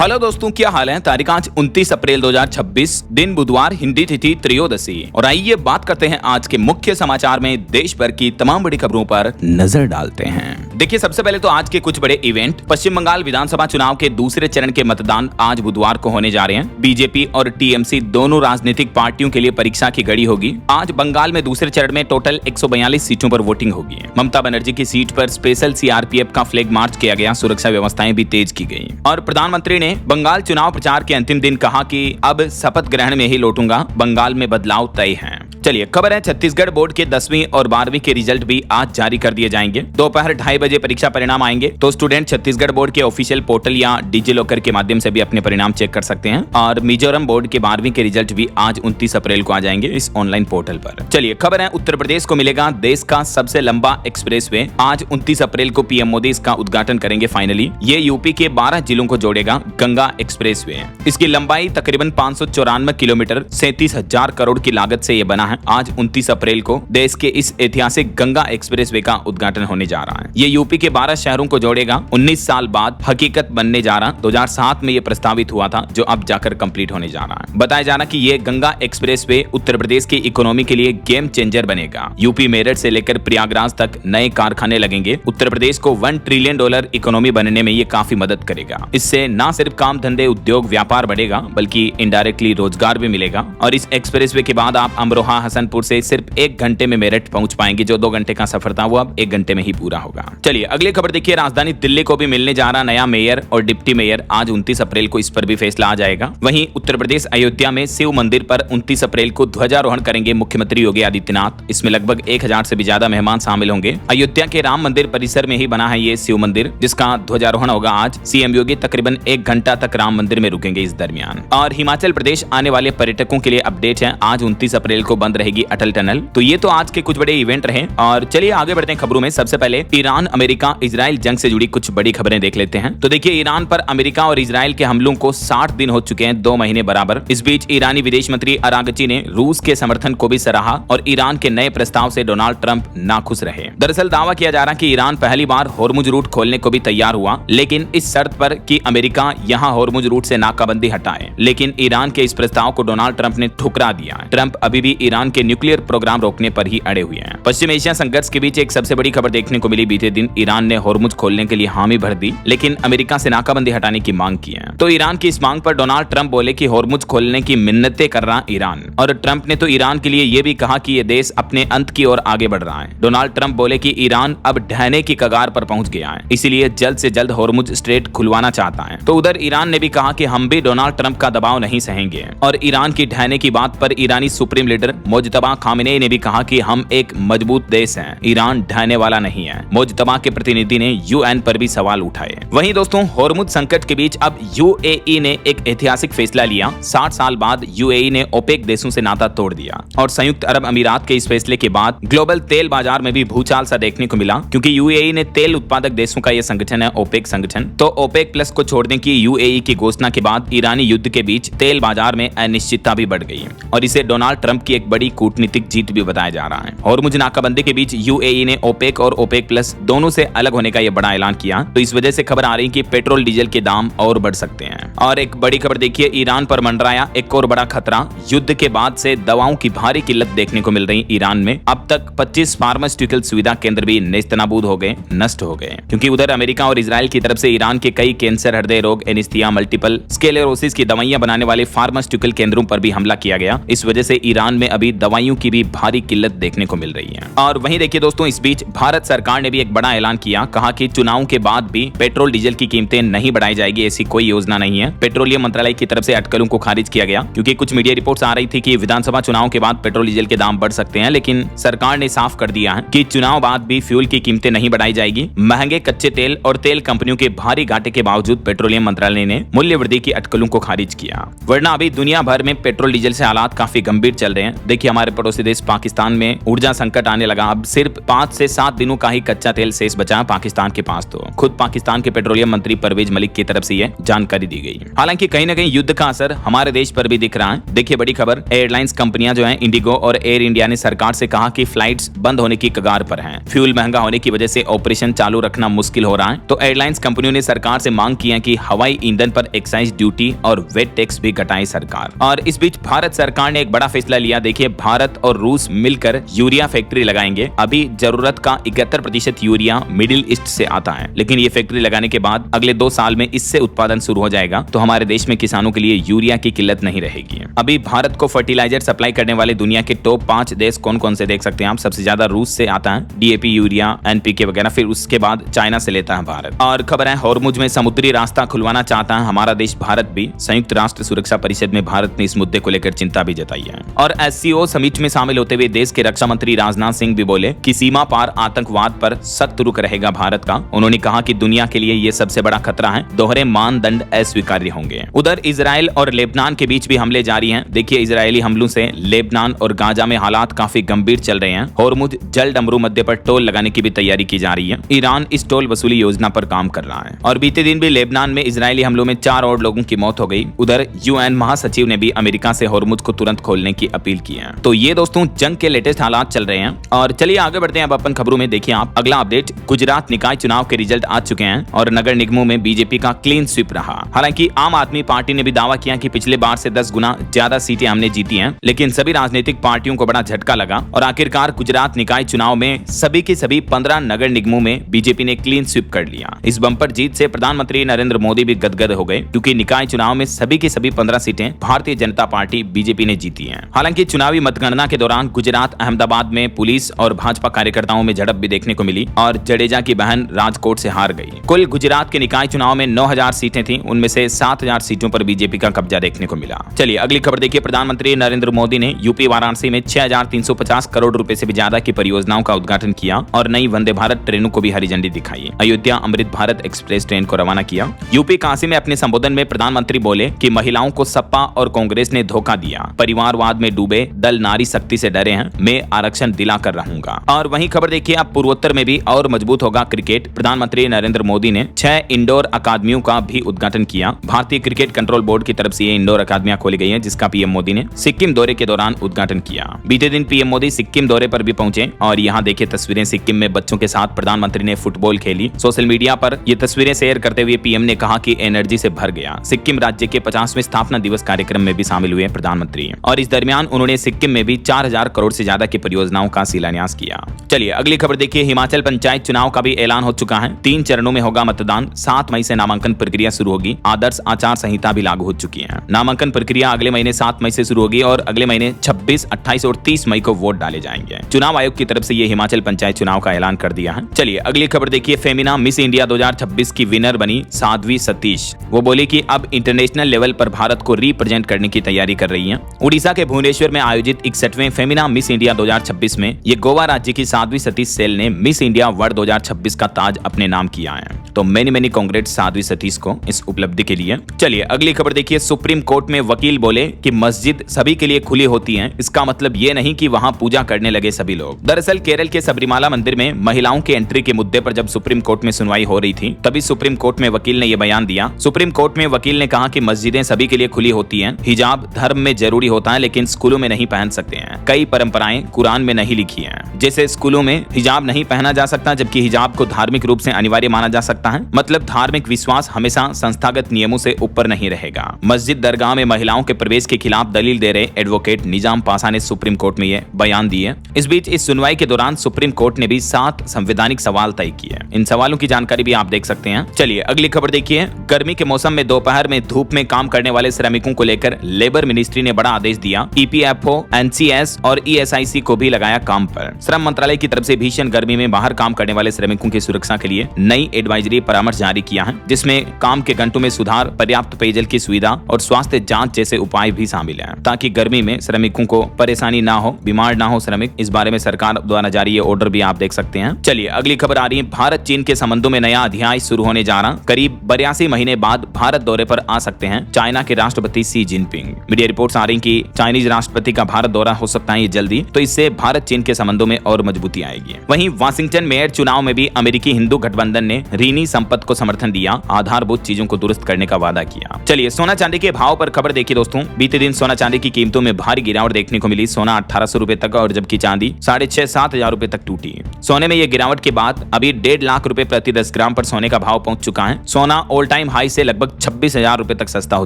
Hello दोस्तों, क्या हाल है। तारीख आज 29 अप्रैल 2026, दिन बुधवार, हिंदी तिथि त्रयोदशी। और आइए बात करते हैं आज के मुख्य समाचार में देश भर की तमाम बड़ी खबरों पर नजर डालते हैं। देखिए, सबसे पहले तो आज के कुछ बड़े इवेंट। पश्चिम बंगाल विधानसभा चुनाव के दूसरे चरण के मतदान आज बुधवार को होने जा रहे हैं। बीजेपी और टीएमसी दोनों राजनीतिक पार्टियों के लिए परीक्षा की घड़ी होगी। आज बंगाल में दूसरे चरण में टोटल 142 सीटों पर वोटिंग होगी। ममता बनर्जी की सीट पर स्पेशल सीआरपीएफ का फ्लैग मार्च किया गया। सुरक्षा व्यवस्थाएं भी तेज की गई। और प्रधानमंत्री ने बंगाल चुनाव प्रचार के अंतिम दिन कहा कि अब शपथ ग्रहण में ही लौटूंगा, बंगाल में बदलाव तय है। चलिए, खबर है छत्तीसगढ़ बोर्ड के 10वीं और 12वीं के रिजल्ट भी आज जारी कर दिए जाएंगे। दोपहर 2:30 बजे परीक्षा परिणाम आएंगे, तो स्टूडेंट छत्तीसगढ़ बोर्ड के ऑफिशियल पोर्टल या डिजिलॉकर के माध्यम से भी अपने परिणाम चेक कर सकते हैं। और मिजोरम बोर्ड के 12वीं के रिजल्ट भी आज 29 अप्रैल को आ जाएंगे इस ऑनलाइन पोर्टल पर। चलिए, खबर है उत्तर प्रदेश को मिलेगा देश का सबसे लंबा एक्सप्रेसवे। आज 29 अप्रैल को पीएम मोदी इसका उद्घाटन करेंगे फाइनली। ये यूपी के 12 जिलों को जोड़ेगा गंगा एक्सप्रेसवे। इसकी लंबाई तकरीबन 594 किलोमीटर 37,000 करोड़ की लागत से ये बना है। आज 29 अप्रैल को देश के इस ऐतिहासिक गंगा एक्सप्रेसवे का उद्घाटन होने जा रहा है। ये यूपी के 12 शहरों को जोड़ेगा। 19 साल बाद हकीकत बनने जा रहा। 2007 में ये प्रस्तावित हुआ था, जो अब जाकर कंप्लीट होने जा रहा है। बताया जा रहा कि ये गंगा एक्सप्रेसवे उत्तर प्रदेश की इकोनॉमी के लिए गेम चेंजर बनेगा। यूपी मेरठ से लेकर प्रयागराज तक नए कारखाने लगेंगे। उत्तर प्रदेश को $1 ट्रिलियन इकोनॉमी बनने में ये काफी मदद करेगा। इससे न सिर्फ काम धंधे, उद्योग, व्यापार बढ़ेगा, बल्कि इनडायरेक्टली रोजगार भी मिलेगा। और इस एक्सप्रेसवे के बाद आप अमरोहा, हसनपुर से सिर्फ 1 घंटे में मेरठ पहुंच पाएंगे। जो 2 घंटे का सफर था वो अब 1 घंटे में ही पूरा होगा। चलिए, अगली खबर देखिए। राजधानी दिल्ली को भी मिलने जा रहा नया मेयर और डिप्टी मेयर। आज 29 अप्रैल को इस पर भी फैसला आ जाएगा। वहीं उत्तर प्रदेश अयोध्या में शिव मंदिर पर 29 अप्रैल को ध्वजारोहण करेंगे मुख्यमंत्री योगी आदित्यनाथ। इसमें लगभग 1000 से भी ज्यादा मेहमान शामिल होंगे। अयोध्या के राम मंदिर परिसर में ही बना है ये शिव मंदिर, जिसका ध्वजारोहण होगा आज। सीएम योगी तकरीबन 1 घंटा तक राम मंदिर में रुकेंगे इस दरमियान। और हिमाचल प्रदेश आने वाले पर्यटकों के लिए अपडेट है। आज 29 अप्रैल को बंद रहेगी अटल टनल। तो ये तो आज के कुछ बड़े इवेंट रहे। और चलिए आगे बढ़ते हैं खबरों में। सबसे पहले ईरान अमेरिका इजराइल जंग से जुड़ी कुछ बड़ी खबरें देख लेते हैं। तो देखिए, ईरान पर अमेरिका और इजराइल के हमलों को 60 दिन हो चुके हैं, 2 महीने बराबर। इस बीच ईरानी विदेश मंत्री अरागची ने रूस के समर्थन को भी सराहा और ईरान के नए प्रस्ताव से डोनाल्ड ट्रंप नाखुश रहे। दरअसल दावा किया जा रहा कि ईरान पहली बार होर्मुज रूट खोलने को भी तैयार हुआ, लेकिन इस शर्त पर कि अमेरिका यहां होर्मुज रूट से नाकाबंदी हटाए। लेकिन ईरान के इस प्रस्ताव को डोनाल्ड ट्रंप ने ठुकरा दिया। ट्रंप अभी भी ईरान के न्यूक्लियर प्रोग्राम रोकने पर ही अड़े हुए हैं। पश्चिम एशिया संघर्ष के बीच एक सबसे बड़ी खबर देखने को मिली। बीते दिन ईरान ने होर्मुज खोलने के लिए हामी भर दी, लेकिन अमेरिका से नाकाबंदी हटाने की मांग की है। तो ईरान की इस मांग पर डोनाल्ड ट्रंप बोले कि होर्मुज खोलने की मिन्नतें कर रहा ईरान। और ट्रंप ने तो ईरान के लिए यह भी कहा कि यह देश अपने अंत की ओर आगे बढ़ रहा है। डोनाल्ड ट्रंप बोले कि ईरान अब ढहने की कगार पर पहुंच गया है, इसीलिए जल्द से जल्द होर्मुज स्ट्रेट खुलवाना चाहता है। तो उधर ईरान ने भी कहा कि हम भी डोनाल्ड ट्रंप का दबाव नहीं सहेंगे। और ईरान की ढहने की बात पर ईरानी सुप्रीम लीडर मुज्तबा खामेनेई ने भी कहा कि हम एक मजबूत देश हैं, ईरान ढहने वाला नहीं है। मुज्तबा के प्रतिनिधि ने यूएन पर भी सवाल उठाए। वहीं दोस्तों, होर्मुज संकट के बीच अब यूएई ने एक ऐतिहासिक फैसला लिया। 60 साल बाद यूएई ने ओपेक देशों से नाता तोड़ दिया। और संयुक्त अरब अमीरात के इस फैसले के बाद ग्लोबल तेल बाजार में भी भूचाल सा देखने को मिला, क्योंकि यूएई ने तेल उत्पादक देशों का यह संगठन है ओपेक संगठन। तो ओपेक प्लस को छोड़ने की यूएई की घोषणा के बाद ईरानी युद्ध के बीच तेल बाजार में अनिश्चितता भी बढ़ गई और इसे डोनाल्ड ट्रंप की एक बड़ी कूटनीतिक जीत भी बताया जा रहा है। होर्मुज नाकाबंदी के बीच यूएई ने ओपेक और ओपेक प्लस दोनों से अलग होने का यह बड़ा ऐलान किया। तो इस वजह से खबर आ रही है कि पेट्रोल डीजल के दाम और बढ़ सकते हैं। और एक बड़ी खबर देखिए, ईरान पर मंडराया एक और बड़ा खतरा। युद्ध के बाद से दवाओं की भारी किल्लत देखने को मिल रही ईरान में। अब तक 25 फार्मास्यूटिकल सुविधा केंद्र भी नेस्तनाबूद हो गए, नष्ट हो गए, क्योंकि उधर अमेरिका और इजराइल की तरफ से ईरान के कई कैंसर, हृदय रोग, एनीस्थीसिया, मल्टीपल स्क्लेरोसिस की दवाइयां बनाने वाले फार्मास्यूटिकल केंद्रों पर भी हमला किया गया। इस वजह से ईरान में अभी दवाइयों की भी भारी किल्लत देखने को मिल रही है। और वहीं देखिए दोस्तों, इस बीच भारत सरकार ने भी एक बड़ा ऐलान किया। कहा कि चुनाव के बाद भी पेट्रोल डीजल की कीमतें नहीं बढ़ाई जाएगी, ऐसी कोई योजना नहीं है। पेट्रोलियम मंत्रालय की तरफ से अटकलों को खारिज किया गया, क्योंकि कुछ मीडिया रिपोर्ट्स आ रही थी कि विधानसभा चुनाव के बाद पेट्रोल डीजल के दाम बढ़ सकते हैं, लेकिन सरकार ने साफ कर दिया है कि चुनाव बाद भी फ्यूल की कीमतें नहीं बढ़ाई जाएगी। महंगे कच्चे तेल और तेल कंपनियों के भारी घाटे के बावजूद पेट्रोलियम मंत्रालय ने मूल्य वृद्धि की अटकलों को खारिज किया। वरना अभी दुनिया भर में पेट्रोल डीजल से हालात काफी गंभीर चल रहे हैं। देखिए हमारे पड़ोसी देश पाकिस्तान में ऊर्जा संकट आने लगा। अब सिर्फ 5 से 7 दिनों का ही कच्चा तेल शेष बचा है पाकिस्तान के पास। तो खुद पाकिस्तान के पेट्रोलियम मंत्री परवेज मलिक की तरफ से यह जानकारी दी गई। हालांकि कहीं ना कहीं युद्ध का असर हमारे देश पर भी दिख रहा है। देखिए बड़ी खबर, एयरलाइंस कंपनियां जो हैं इंडिगो और एयर इंडिया ने सरकार से कहा कि फ्लाइट्स बंद होने की कगार पर हैं। फ्यूल महंगा होने की वजह से ऑपरेशन चालू रखना मुश्किल हो रहा है। तो एयरलाइंस कंपनियों ने सरकार से मांग की है कि हवाई ईंधन पर एक्साइज ड्यूटी और वेट टैक्स भी घटाए सरकार। और इस बीच भारत सरकार ने एक बड़ा फैसला लिया। देखिए भारत और रूस मिलकर यूरिया फैक्ट्री लगाएंगे। अभी जरूरत का 71% यूरिया मिडिल ईस्ट से आता है, लेकिन ये फैक्ट्री लगाने के बाद अगले 2 साल में इससे उत्पादन शुरू हो जाएगा। तो हमारे देश में किसानों के लिए यूरिया की किल्लत नहीं रहेगी। अभी भारत को फर्टिलाइजर सप्लाई करने वाले दुनिया के टॉप 5 देश कौन कौन से देख सकते हैं आप। सबसे ज्यादा रूस से आता है डीएपी, यूरिया, एनपीके वगैरह। फिर उसके बाद चाइना से लेता है भारत। और खबर है हॉर्मुज में समुद्री रास्ता खुलवाना चाहता है हमारा देश भारत भी। संयुक्त राष्ट्र सुरक्षा परिषद में भारत ने इस मुद्दे को लेकर चिंता भी जताई है। और एससीओ समिट में शामिल होते हुए देश के रक्षा मंत्री राजनाथ सिंह भी बोले कि सीमा पार आतंकवाद पर सख्त रुख रहेगा भारत का। उन्होंने कहा कि दुनिया के लिए ये सबसे बड़ा खतरा है, दोहरे मानदंड अस्वीकार्य होंगे। उधर इजराइल और लेबनान के बीच भी हमले जारी हैं। देखिए इजरायली हमलों से लेबनान और गाजा में हालात काफी गंभीर चल रहे हैं। हॉर्मुज जल डमरू मध्य पर टोल लगाने की भी तैयारी की जा रही है। ईरान इस टोल वसूली योजना पर काम कर रहा है। और बीते दिन भी लेबनान में इजरायली हमलों में 4 और लोगों की मौत हो गई। उधर यूएन महासचिव ने भी अमेरिका से हॉर्मुज को तुरंत खोलने की अपील की है। तो ये दोस्तों जंग के लेटेस्ट हालात चल रहे हैं। और चलिए आगे बढ़ते हैं अब अपन खबरों में। देखिए आप अगला अपडेट, गुजरात निकाय चुनाव के रिजल्ट आ चुके हैं और नगर निगमों में बीजेपी का क्लीन स्वीप रहा। हालांकि आम आदमी पार्टी ने भी दावा किया कि पिछले बार से 10 गुना ज्यादा सीटें हमने जीती हैं, लेकिन सभी राजनीतिक पार्टियों को बड़ा झटका लगा और आखिरकार गुजरात निकाय चुनाव में सभी के सभी 15 नगर निगमों में बीजेपी ने क्लीन स्वीप कर लिया। इस बम्पर जीत से प्रधानमंत्री नरेंद्र मोदी भी गदगद हो गए, क्योंकि निकाय चुनाव में सभी की सभी 15 सीटें भारतीय जनता पार्टी बीजेपी ने जीती हैं। हालांकि चुनावी मतगणना के दौरान गुजरात अहमदाबाद में पुलिस और भाजपा कार्यकर्ताओं में झड़प भी देखने को मिली और जडेजा की बहन राजकोट से हार गई। कुल गुजरात के निकाय चुनाव में 9000 सीटें थी, उनमें से 7000 सीटों पर बीजेपी का कब्जा देखने को मिला। चलिए अगली खबर देखिए, प्रधानमंत्री नरेंद्र मोदी ने यूपी वाराणसी में 6350 करोड़ रुपए से भी ज्यादा की परियोजनाओं का उद्घाटन किया और नई वंदे भारत ट्रेनों को भी हरी झंडी दिखाई। अयोध्या अमृत भारत एक्सप्रेस ट्रेन को रवाना किया। यूपी काशी में अपने संबोधन में प्रधानमंत्री बोले कि महिलाओं को सपा और कांग्रेस ने धोखा दिया, परिवारवाद में डूबे दल नारी शक्ति से डरे हैं, मैं आरक्षण दिलाकर रहूंगा। और वहीं खबर देखिए अब पूर्वोत्तर में भी और मजबूत होगा क्रिकेट। प्रधानमंत्री नरेंद्र मोदी ने 6 इंडोर अकादमियों का भी उद्घाटन किया। भारतीय क्रिकेट कंट्रोल बोर्ड की तरफ से ये इंडोर अकादमियां खोली गई हैं, जिसका पीएम मोदी ने सिक्किम दौरे के दौरान उद्घाटन किया। बीते दिन पीएम मोदी सिक्किम दौरे पर भी पहुंचे और यहाँ देखिए तस्वीरें, सिक्किम में बच्चों के साथ प्रधानमंत्री ने फुटबॉल खेली। सोशल मीडिया पर ये तस्वीरें शेयर करते हुए पीएम ने कहा कि एनर्जी से भर गया। सिक्किम राज्य के 50वें स्थापना दिवस कार्यक्रम में भी शामिल हुए प्रधानमंत्री और इस दरमियान उन्होंने सिक्किम में भी 4000 करोड़ से ज्यादा की परियोजनाओं का शिलान्यास किया। चलिए अगली खबर देखिए, हिमाचल पंचायत चुनाव का भी ऐलान हो चुका है। 3 चरणों में होगा मतदान। 7 मई से नामांकन प्रक्रिया शुरू होगी। आदर्श आचार संहिता भी लागू हो चुकी है। नामांकन प्रक्रिया अगले महीने 7 मई से शुरू होगी और अगले महीने 26, 28 और 30 मई को वोट डाले जाएंगे। चुनाव आयोग की तरफ से ये हिमाचल पंचायत चुनाव का ऐलान कर दिया है। चलिए अगली खबर देखिए, फेमिना मिस इंडिया 2026 की विनर बनी साध्वी सतीश। वो बोली कि अब इंटरनेशनल लेवल पर भारत को रिप्रेजेंट करने की तैयारी कर रही है। उड़ीसा के भुवनेश्वर में आयोजित 61वें फेमिना मिस इंडिया 2026 में ये गोवा राज्य की साध्वी सतीश सेल ने मिस इंडिया वर्ल्ड 2026 का ताज अपने नाम किया है। तो मेनी कांग्रेट्स साध्वी सतीश को इस उपलब्धि के लिए। चलिए अगली खबर देखिए, सुप्रीम कोर्ट में वकील बोले कि मस्जिद सभी के लिए खुली होती है, इसका मतलब ये नहीं कि वहां पूजा करने लगे सभी लोग। दरअसल केरल के सबरीमाला मंदिर में महिलाओं के एंट्री के मुद्दे पर जब सुप्रीम कोर्ट में सुनवाई हो रही थी, तभी सुप्रीम कोर्ट में वकील ने यह बयान दिया। सुप्रीम कोर्ट में वकील ने कहा कि मस्जिदें सभी के लिए खुली होती हैं, हिजाब धर्म में जरूरी होता है लेकिन स्कूलों में नहीं पहन सकते हैं। कई परंपराएं कुरान में नहीं लिखी हैं, जैसे स्कूलों में हिजाब नहीं पहना जा सकता, जबकि हिजाब को धार्मिक रूप से अनिवार्य माना जा सकता है। मतलब धार्मिक विश्वास हमेशा संस्थागत नियमों से ऊपर नहीं रहेगा। मस्जिद दरगाह में महिलाओं के प्रवेश के खिलाफ दलील दे रहे एडवोकेट निजाम पासा ने सुप्रीम कोर्ट में यह बयान दिए। इस बीच इस सुनवाई के दौरान सुप्रीम कोर्ट ने भी 7 संवैधानिक सवाल तय किए। इन सवालों की जानकारी भी आप देख सकते हैं। चलिए अगली खबर देखिए, गर्मी के मौसम में दोपहर में धूप में काम करने वाले श्रमिकों को लेकर लेबर मिनिस्ट्री ने बड़ा आदेश दिया। ईपीएफओ, एनसीएस और ईएसआईसी को भी लगाया काम पर। श्रम मंत्रालय की तरफ से भीषण गर्मी में बाहर काम करने वाले श्रमिकों की सुरक्षा के लिए नई एडवाइजरी परामर्श जारी किया है, जिसमें काम के घंटों में सुधार, पर्याप्त पेयजल की सुविधा और स्वास्थ्य जांच जैसे उपाय भी शामिल हैं, ताकि गर्मी में श्रमिकों को परेशानी ना हो, बीमार ना हो श्रमिक। इस बारे में सरकार द्वारा जारी ये ऑर्डर भी आप देख सकते हैं। चलिए अगली खबर आ रही है, भारत चीन के संबंधों में नया अध्याय शुरू होने जा रहा। करीब 82 महीने बाद भारत दौरे पर आ सकते हैं चाइना के राष्ट्रपति शी जिनपिंग। मीडिया रिपोर्ट्स आ रही कि चाइनीज राष्ट्रपति का भारत दौरा हो सकता है ये जल्दी, तो इससे भारत चीन के संबंधों में और मजबूती आएगी। वहीं वाशिंगटन मेयर चुनाव में भी अमेरिकी हिंदू गठबंधन ने रीनी संपत को समर्थन दिया, आधारभूत चीजों को दुरुस्त करने का वादा किया। चलिए सोना चांदी के भाव पर खबर देखिए दोस्तों। बीते दिन सोना चांदी की कीमतों में भारी गिरावट देखने को मिली। सोना 1800 रुपए तक और जबकि चांदी 6,500-7 हजार रुपए तक टूटी। सोने में ये गिरावट के बाद अभी 1.5 लाख रुपए प्रति 10 ग्राम पर सोने का भाव पहुंच चुका है। सोना ऑल टाइम हाई से लगभग 26,000 रुपए तक सस्ता हो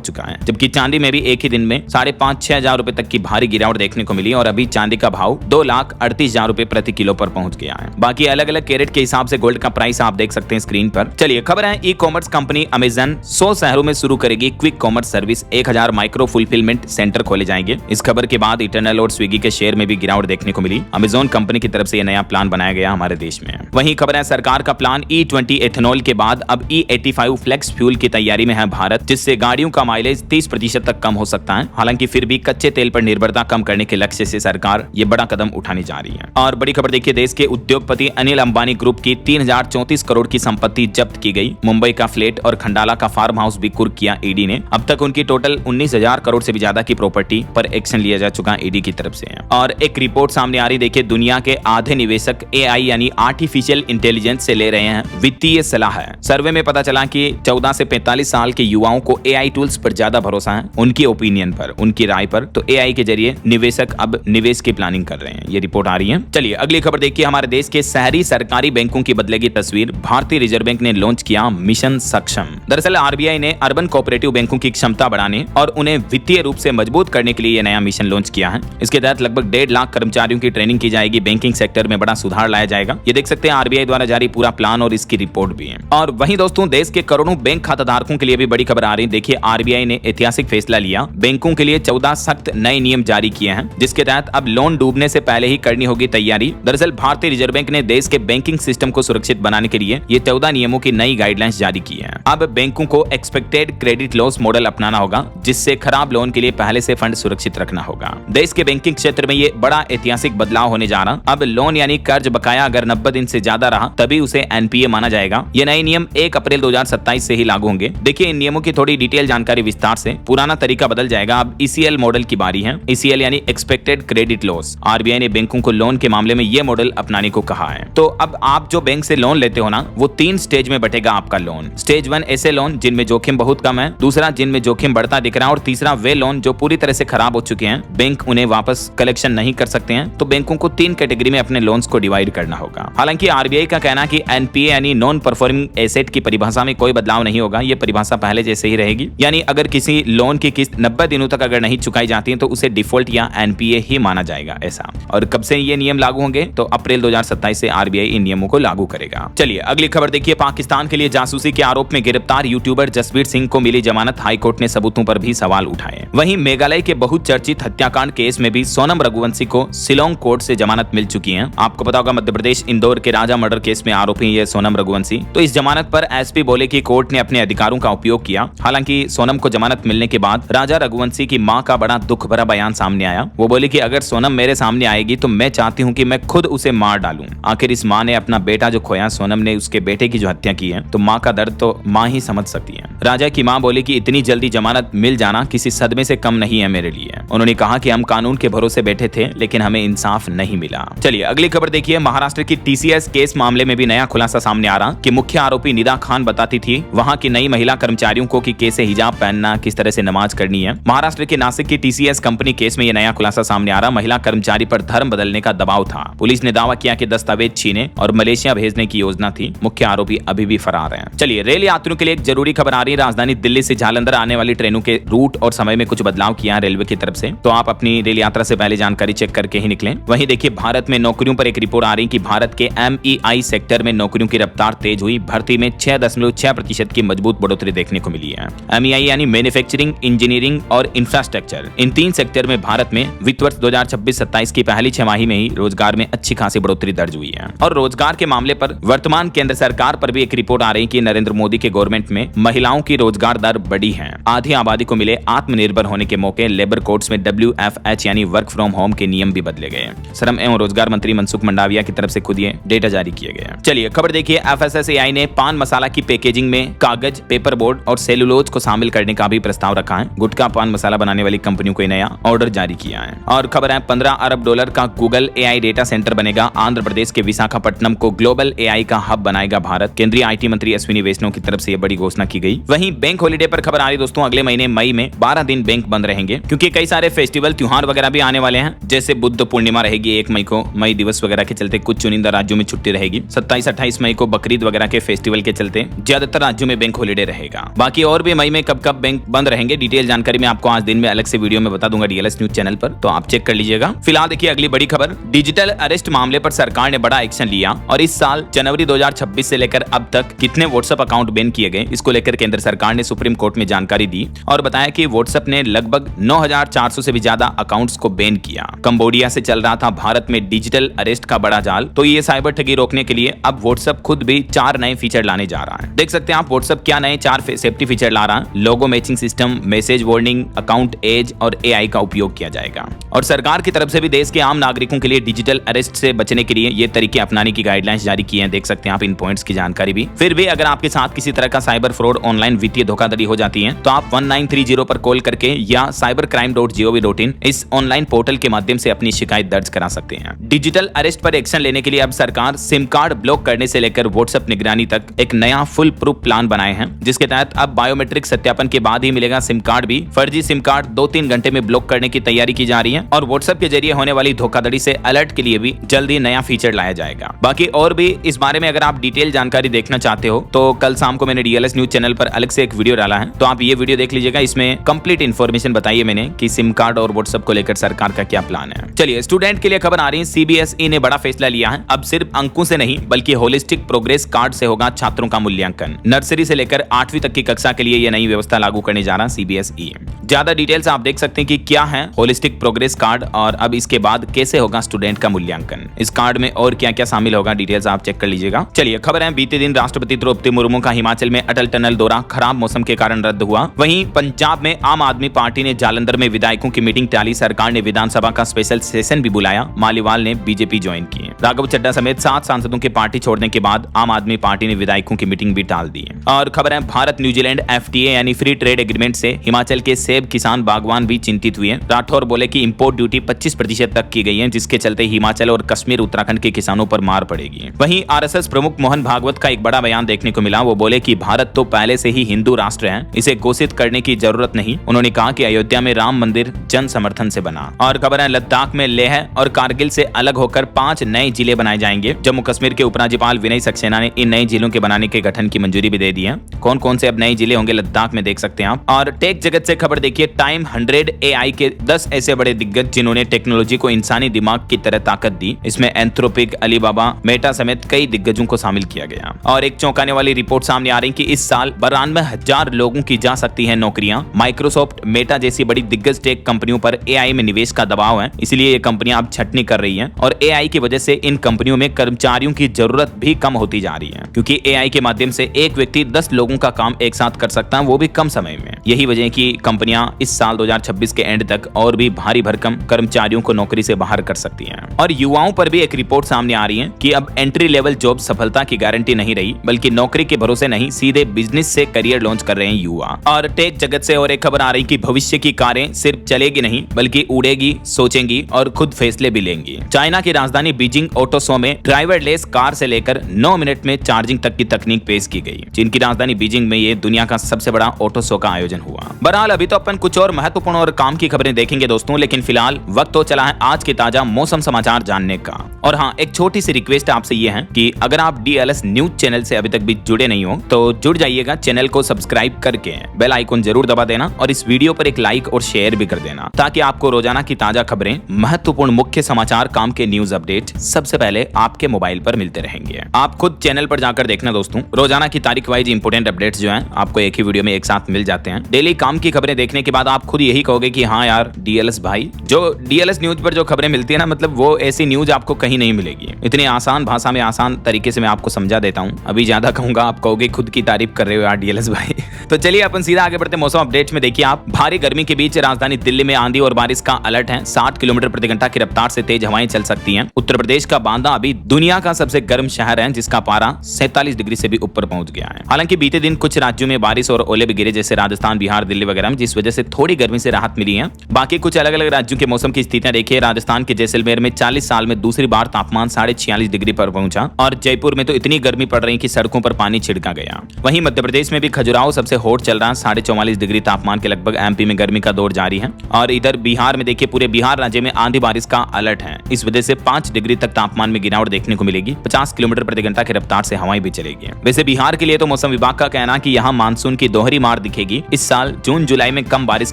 चुका है, जबकि चांदी में भी एक ही दिन में 5,500-6 हजार रुपए तक की भारी गिरावट देखने को मिली और अभी चांदी का भाव 2,38,000 रुपए प्रति किलो पर पहुंच गया है। बाकी अलग अलग कैरेट के हिसाब से गोल्ड का प्राइस आप देख सकते हैं स्क्रीन पर। चलिए खबर है, ई कॉमर्स कंपनी अमेजन 100 शहरों में शुरू करेगी quick commerce service. 1000 micro fulfilment centre खोले जाएंगे। इस खबर के बाद इटरनल और स्विगी के शेयर में भी गिरावट देखने को मिली। अमेजन कंपनी की तरफ से यह नया प्लान बनाया गया हमारे देश में। वहीं खबर है, सरकार का प्लान E20 एथेनॉल के बाद अब E85 फ्लेक्स फ्यूल की तैयारी में है भारत, जिससे गाड़ियों का माइलेज 30% तक कम हो सकता है। हालांकि फिर भी कच्चे तेल पर निर्भरता कम करने के लक्ष्य से सरकार ये बड़ा कदम उठाने जा रही है। और बड़ी खबर देखिए, देश के उद्योगपति अनिल अंबानी ग्रुप की 3034 करोड़ की संपत्ति जब्त की गई। मुंबई का फ्लैट और खंडाला का फार्म हाउस भी कुर्क किया ईडी ने। अब तक उनकी टोटल 19,000 करोड़ से भी ज्यादा की प्रॉपर्टी पर एक्शन लिया जा चुका ईडी की तरफ से। और एक रिपोर्ट सामने आ रही, देखिए दुनिया के आधे निवेशक AI यानी आर्टिफिशियल इंटेलिजेंस से ले रहे हैं वित्तीय सलाह। सर्वे में पता चला कि 14 से 45 साल के युवाओं को AI टूल्स पर ज्यादा भरोसा है, उनकी ओपिनियन पर, उनकी राय पर। तो AI के जरिए निवेशक अब निवेश की प्लानिंग कर रहे हैं, ये रिपोर्ट आ रही है। चलिए अगली खबर देखिए, हमारे देश के शहरी सरकारी बैंकों की बदलेगी तस्वीर। भारतीय रिजर्व बैंक ने लॉन्च किया मिशन सक्षम। दरअसल RBI ने अर्बन कोऑपरेटिव बैंकों की क्षमता बढ़ाने और उन्हें वित्तीय रूप से मजबूत करने के लिए यह नया मिशन लॉन्च किया है। इसके तहत लगभग 1.5 लाख कर्मचारियों की ट्रेनिंग की जाएगी। बैंकिंग सेक्टर में बड़ा सुधार लाया जाएगा। ये देख सकते हैं RBI द्वारा जारी पूरा प्लान और इसकी रिपोर्ट भी है। और वहीं दोस्तों, देश के करोड़ों बैंक खाताधारकों के लिए भी बड़ी खबर आ रही है। देखिए RBI ने ऐतिहासिक फैसला लिया। बैंकों के लिए 14 सख्त नए नियम जारी किए हैं, जिसके तहत अब लोन डूबने से पहले ही करनी होगी तैयारी। दरअसल भारतीय रिजर्व बैंक ने देश के बैंकिंग सिस्टम को सुरक्षित बनाने के लिए ये 14 नियमों की नई गाइडलाइंस जारी की है। अब बैंकों को एक्सपेक्टेड क्रेडिट लॉस मॉडल अपनाना होगा, जिससे खराब लोन के लिए पहले से फंड सुरक्षित रखना होगा। देश के बैंकिंग क्षेत्र में ये बड़ा ऐतिहासिक बदलाव होने जा रहा। अब लोन यानी कर्ज बकाया अगर 90 दिन से ज्यादा रहा तभी उसे NPA माना जाएगा। ये नए नियम 1 अप्रैल 2027 से ही लागू होंगे। देखिए इन नियमों की थोड़ी डिटेल जानकारी विस्तार से। पुराना तरीका बदल जाएगा, अब ECL मॉडल की बारी है। ECL यानी एक्सपेक्टेड क्रेडिट लॉस। RBI ने बैंकों को लोन के मामले में ये मॉडल अपनाने को कहा है। तो अब आप जो बैंक से लोन लेते हो ना, वो 3 स्टेज में बटेगा आपका लोन। स्टेज 1 ऐसे लोन जिनमें जोखिम बहुत कम है, दूसरा जिनमें जोखिम बढ़ता दिख रहा है, और तीसरा वे लोन जो पूरी तरह से खराब हो चुके हैं, बैंक उन्हें वापस कलेक्शन नहीं कर सकते हैं। तो बैंकों को 3 कैटेगरी में अपने लोन्स को डिवाइड करना होगा। हालांकि RBI का कहना है कि NPA यानी नॉन परफॉर्मिंग एसेट की परिभाषा में कोई बदलाव नहीं होगा। ये परिभाषा पहले जैसे ही रहेगी। यानी अगर किसी लोन की किस्त 90 दिनों तक अगर नहीं चुकाई जाती है तो उसे डिफॉल्ट या NPA ही माना जाएगा ऐसा। और कब से ये नियम लागू होंगे? तो अप्रैल 2027 से RBI इन नियमों को लागू करेगा। चलिए अगली खबर देखिए, पाकिस्तान के लिए जासूसी के आरोप में गिरफ्तार यूट्यूबर जसवीर सिंह को मिली जमानत। हाईकोर्ट ने सबूतों पर भी सवाल उठाए। वहीं मेघालय के बहुचर्चित हत्याकांड केस में भी सोनम रघुवंशी को शिलोंग कोर्ट से जमानत मिल चुकी है। आपको पता होगा मध्य प्रदेश इंदौर के राजा मर्डर केस में आरोपी है सोनम रघुवंशी। तो इस जमानत पर SP बोले कि कोर्ट ने अपने अधिकारों का उपयोग किया। हालांकि सोनम को जमानत मिलने के बाद राजा रघुवंशी की मां का बड़ा दुख भरा बयान सामने आया। वो बोली कि अगर सोनम मेरे सामने आएगी तो मैं चाहती हूं कि मैं खुद उसे मार डालूं। आखिर इस मां ने अपना बेटा जो खोया, सोनम ने उसके बेटे की जो हत्या की है, तो मां का दर्द तो मां ही समझ सकती है। राजा की मां बोली कि इतनी जल्दी जमानत मिल जाना किसी सदमे से कम नहीं है मेरे लिए। उन्होंने कहा कि हम कानून के भरोसे बैठे थे लेकिन हमें इंसाफ नहीं मिला। चलिए अगली खबर देखिए, महाराष्ट्र की TCS केस मामले में भी नया खुलासा सामने आ रहा कि मुख्य आरोपी निदा खान बताती थी वहां की नई महिला कर्मचारियों को कि कैसे हिजाब पहनना, किस तरह से नमाज करनी है। महाराष्ट्र के नासिक की TCS कंपनी केस में यह नया खुलासा सामने आ रहा। महिला कर्मचारी पर धर्म बदलने का दबाव था। पुलिस ने दावा किया कि दस्तावेज छीने और मलेशिया भेजने की योजना थी। मुख्य आरोपी अभी भी फरार है। चलिए रेल यात्रियों के लिए एक जरूरी खबर आ रही है। राजधानी दिल्ली से जालंधर आने वाली ट्रेनों के रूट और समय में कुछ बदलाव किया है रेलवे की तरफ से। तो आप अपनी रेल यात्रा से पहले जानकारी चेक करके ही निकलें। वहीं देखिए भारत में नौकरियों पर एक रिपोर्ट आ रही कि भारत के MEI सेक्टर में नौकरियों की रफ्तार तेज हुई। भर्ती में 6.6% की मजबूत बढ़ोतरी देखने को मिली है। MEI यानी मैन्युफैक्चरिंग, इंजीनियरिंग और इंफ्रास्ट्रक्चर, इन 3 सेक्टर में भारत में वित्त वर्ष 2026-27 की पहली छमाही में ही रोजगार में अच्छी खासी बढ़ोतरी दर्ज हुई है। और रोजगार के मामले पर वर्तमान केंद्र सरकार पर भी एक रिपोर्ट आ रही कि नरेंद्र मोदी के गवर्नमेंट में महिलाओं की रोजगार दर बढ़ी है। आधी आबादी को मिले आत्मनिर्भर होने के मौके। लेबर कोड्स में WFH यानी वर्क फ्रॉम होम के नियम भी बदले गए। श्रम एवं रोजगार मंत्री मनसुख मंडाविया की तरफ से खुद ये डेटा जारी किए गए। चलिए खबर देखिए, FSSAI ने पान मसाला की पैकेजिंग में कागज, पेपर बोर्ड और सेलुलोज को शामिल करने का भी प्रस्ताव रखा है। गुटखा पान मसाला बनाने वाली कंपनियों को नया ऑर्डर जारी जारी किया है। और खबर है $15 अरब का गूगल AI डेटा सेंटर बनेगा। आंध्र प्रदेश के विशाखापट्टनम को ग्लोबल AI का हब बनाएगा भारत। केंद्रीय IT मंत्री अश्विनी वैष्णव की तरफ से यह बड़ी घोषणा की गई। वहीं बैंक हॉलिडे पर खबर आ रही दोस्तों, अगले महीने मई में 12 दिन बैंक बंद रहेंगे क्योंकि कई सारे फेस्टिवल त्योहार वगैरह भी आने वाले हैं। जैसे बुद्ध पूर्णिमा रहेगी 1 मई को, मई दिवस वगैरह के चलते कुछ चुनिंदा राज्यों में छुट्टी रहेगी। 27-28 मई को बकरीद वगैरह के फेस्टिवल के चलते ज्यादातर राज्यों में बैंक हॉलिडे रहेगा। बाकी और भी मई में कब कब बैंक बंद रहेंगे डिटेल जानकारी मैं आपको आज दिन में अलग से वीडियो में बता दूंगा DLS न्यूज चैनल पर, तो आप चेक कर लीजिएगा। फिलहाल देखिए अगली बड़ी खबर, डिजिटल अरेस्ट मामले पर सरकार ने बड़ा एक्शन लिया और इस साल जनवरी 2026 से लेकर अब तक कितने व्हाट्सएप अकाउंट बैन किए गए, इसको लेकर केंद्र सरकार ने सुप्रीम कोर्ट में जानकारी दी और बताया कि व्हाट्सएप ने लगभग 9400 से भी ज्यादा अकाउंट्स को बैन किया। कंबोडिया से चल रहा था भारत में डिजिटल अरेस्ट का बड़ा जाल, तो ये साइबर ठगी रोकने के लिए अब व्हाट्सएप खुद भी 4 नए फीचर लाने जा रहा है। देख सकते हैं आप व्हाट्सएप क्या नए 4 सेफ्टी फीचर ला रहा है। Logo matching system, message warning, account age और AI का उपयोग किया जाएगा। और सरकार की तरफ से भी देश के आम नागरिकों के लिए डिजिटल अरेस्ट से बचने के लिए ये तरीके अपनाने की गाइडलाइंस जारी की हैं। देख सकते हैं आप इन पॉइंट्स की जानकारी भी। फिर भी अगर आपके साथ किसी तरह का साइबर फ्रॉड, ऑनलाइन वित्तीय धोखाधड़ी हो जाती है तो आप 1930 पर कॉल करके या cybercrime.gov.in इस ऑनलाइन पोर्टल के माध्यम से अपनी शिकायत दर्ज करा सकते हैं। डिजिटल अरेस्ट पर एक्शन लेने के लिए अब सरकार सिम कार्ड ब्लॉक करने से लेकर व्हाट्सएप निगरानी तक एक नया फुल प्रूफ प्लान बनाए हैं, जिसके तहत अब बायोमेट्रिक सत्यापन के बाद ही मिलेगा सिम कार्ड भी। फर्जी सिम कार्ड 2-3 घंटे में ब्लॉक करने की तैयारी की जा रही है और व्हाट्सएप के जरिए होने वाली धोखाधड़ी से अलर्ट के लिए भी जल्द ही नया फीचर लाया जाएगा। बाकी और भी इस बारे में अगर आप डिटेल जानकारी देखना चाहते हो तो कल शाम को मैंने DLS न्यूज चैनल पर अलग से एक वीडियो डाला है, तो आप ये वीडियो देख लीजिएगा। इसमें कंप्लीट इन्फॉर्मेशन बताई है मैंने कि सिम कार्ड और व्हाट्सएप को लेकर सरकार का क्या प्लान है। चलिए स्टूडेंट के लिए खबर आ रही है, CBSE ने बड़ा फैसला लिया है। अब सिर्फ अंकों से नहीं बल्कि होलिस्टिक प्रोग्रेस कार्ड से होगा छात्रों का मूल्यांकन। नर्सरी से लेकर 8वीं तक की कक्षा के लिए यह नई व्यवस्था लागू करने जा रहा है CBSE। ज्यादा डिटेल्स आप देख सकते हैं कि क्या है होलिस्टिक प्रोग्रेस कार्ड और अब इसके बाद कैसे होगा स्टूडेंट का मूल्यांकन, इस कार्ड में और क्या क्या शामिल होगा, डिटेल्स आप चेक कर लीजिएगा। चलिए खबर है, बीते दिन राष्ट्रपति द्रौपदी मुर्मू का हिमाचल में अटल टनल दौरा खराब मौसम के कारण रद्द हुआ। वहीं पंजाब में आम आदमी पार्टी ने जालंधर में विधायकों की मीटिंग टाली। सरकार ने विधानसभा का स्पेशल सेशन भी बुलाया। मालीवाल ने बीजेपी ज्वाइन की। राघव चड्ढा समेत 7 सांसदों के पार्टी छोड़ने के बाद आम आदमी पार्टी ने विधायकों की मीटिंग भी टाल दी। और खबर है, भारत न्यूजीलैंड FTA यानी फ्री ट्रेड एग्रीमेंट से हिमाचल के सेब किसान बागवान भी चिंतित हुए। राठौर बोले कि इंपोर्ट ड्यूटी 25% तक की गई है, जिसके चलते हिमाचल और कश्मीर उत्तराखंड के किसानों पर मार पड़ेगी। वहीं RSS प्रमुख मोहन भागवत का एक बड़ा बयान देखने को मिला। वो बोले कि भारत तो पहले से ही हिंदू राष्ट्र है, इसे घोषित करने की जरूरत नहीं। उन्होंने कहा कि अयोध्या में राम मंदिर जन समर्थन से बना। और खबर है, लद्दाख में लेह और कारगिल से अलग होकर 5 नए जिले बनाए जाएंगे। जम्मू कश्मीर के उपराज्यपाल विनय सक्सेना ने इन नए जिलों के बनाने के गठन की मंजूरी भी दे दी है। कौन कौन से अब नए जिले होंगे लद्दाख में देख सकते हैं आप। और टेक जगत से खबर देखिए, टाइम 100 AI के 10 ऐसे बड़े दिग्गज जिन्होंने टेक्नोलॉजी को इंसानी दिमाग की तरह ताकत दी। इसमें एंथ्रोपिक, अलीबाबा, मेटा समेत कई दिग्गजों को शामिल किया गया। और एक चौंकाने वाली रिपोर्ट सामने आ रही कि इस साल 92,000 लोगों की जा सकती है नौकरियां। माइक्रोसॉफ्ट, मेटा जैसी बड़ी दिग्गज टेक कंपनियों पर AI में निवेश का दबाव है, इसलिए ये कंपनियां अब छटनी कर रही हैं। और AI की वजह से इन कंपनियों में कर्मचारियों की जरूरत भी कम होती जा रही है, क्योंकि AI के माध्यम से एक व्यक्ति 10 लोगों का काम एक साथ कर सकता है, वो भी कम समय में। यही वजह है कि कंपनियां इस साल 2026 के एंड तक और भी भारी भरकम कर्मचारियों को नौकरी से बाहर कर सकती हैं। और युवाओं पर भी एक रिपोर्ट सामने आ रही है कि अब एंट्री लेवल जॉब सफलता की गारंटी नहीं रही, बल्कि नौकरी के भरोसे नहीं, सीधे बिजनेस से करियर लॉन्च कर रहे हैं युवा। और टेक जगत से और एक खबर आ रही कि भविष्य की कारें सिर्फ चलेगी नहीं बल्कि उड़ेगी, सोचेंगी और खुद फैसले भी लेंगी। चाइना की राजधानी बीजिंग ऑटो शो में ड्राइवरलेस कार से लेकर 9 मिनट में चार्जिंग तक की तकनीक पेश की गई। चीन की राजधानी बीजिंग में ये दुनिया का सबसे बड़ा ऑटो शो का आयोजन हुआ। बहरहाल अभी तो अपन कुछ और महत्वपूर्ण और काम की खबरें देखेंगे दोस्तों, लेकिन फिलहाल वक्त हो चला है आज के ताजा मौसम समाचार जानने का। और हाँ, एक छोटी सी रिक्वेस्ट आपसे ये है कि अगर आप DLS न्यूज चैनल से अभी तक भी जुड़े नहीं हो तो जुड़ जाइएगा। चैनल को सब्सक्राइब करके बेल आइकन जरूर दबा देना और इस वीडियो पर एक लाइक और शेयर भी कर देना, ताकि आपको रोजाना की ताजा खबरें, महत्वपूर्ण मुख्य समाचार, काम के न्यूज अपडेट सबसे पहले आपके मोबाइल पर मिलते रहेंगे। आप खुद चैनल पर जाकर देखना दोस्तों, रोजाना की तारीख वाइज इंपोर्टेंट अपडेट्स जो हैं आपको एक ही वीडियो में एक साथ मिल जाते हैं। डेली काम की खबरें देखने के बाद आप खुद यही कहोगे कि हाँ यार DLS भाई, जो DLS न्यूज पर जो खबरें मिलती है ना, मतलब वो ऐसी न्यूज आपको कहीं नहीं मिलेगी। इतनी आसान भाषा में, आसान तरीके से मैं आपको समझा देता हूँ। अभी ज्यादा कहूंगा आप कहोगे खुद की तारीफ कर रहे हो यार DLS भाई। तो चलिए अपन सीधा आगे बढ़ते मौसम अपडेट्स में। देखिए आप, भारी गर्मी के बीच राजधानी दिल्ली में आंधी और बारिश का अलर्ट है। 60 किलोमीटर प्रति घंटा की रफ्तार से तेज हवाएं चल सकती हैं। उत्तर प्रदेश प्रदेश का बांदा अभी दुनिया का सबसे गर्म शहर है, जिसका पारा 47 डिग्री से भी ऊपर पहुंच गया है। हालांकि बीते दिन कुछ राज्यों में बारिश और ओले भी गिरे, जैसे राजस्थान, बिहार, दिल्ली वगैरह में, जिस वजह से थोड़ी गर्मी से राहत मिली है। बाकी कुछ अलग अलग राज्यों के मौसम की स्थितियां देखिए। राजस्थान के जैसलमेर में 40 साल में दूसरी बार तापमान 46.5 डिग्री पर पहुंचा और जयपुर में तो इतनी गर्मी पड़ रही कि सड़कों पर पानी छिड़का गया। वहीं मध्य प्रदेश में भी खजुराहो सबसे हॉट चल रहा है, 44.5 डिग्री तापमान के लगभग। एमपी में गर्मी का दौर जारी है और इधर बिहार में देखिए, पूरे बिहार राज्य में आंधी बारिश का अलर्ट है। इस वजह से 5 डिग्री तक तापमान में गिरावट देखने को मिलेगी। 50 किलोमीटर प्रति घंटा की रफ्तार से हवाएं भी चलेगी। वैसे बिहार के लिए तो मौसम विभाग का कहना कि यहाँ मानसून की दोहरी मार दिखेगी। इस साल जून जुलाई में कम बारिश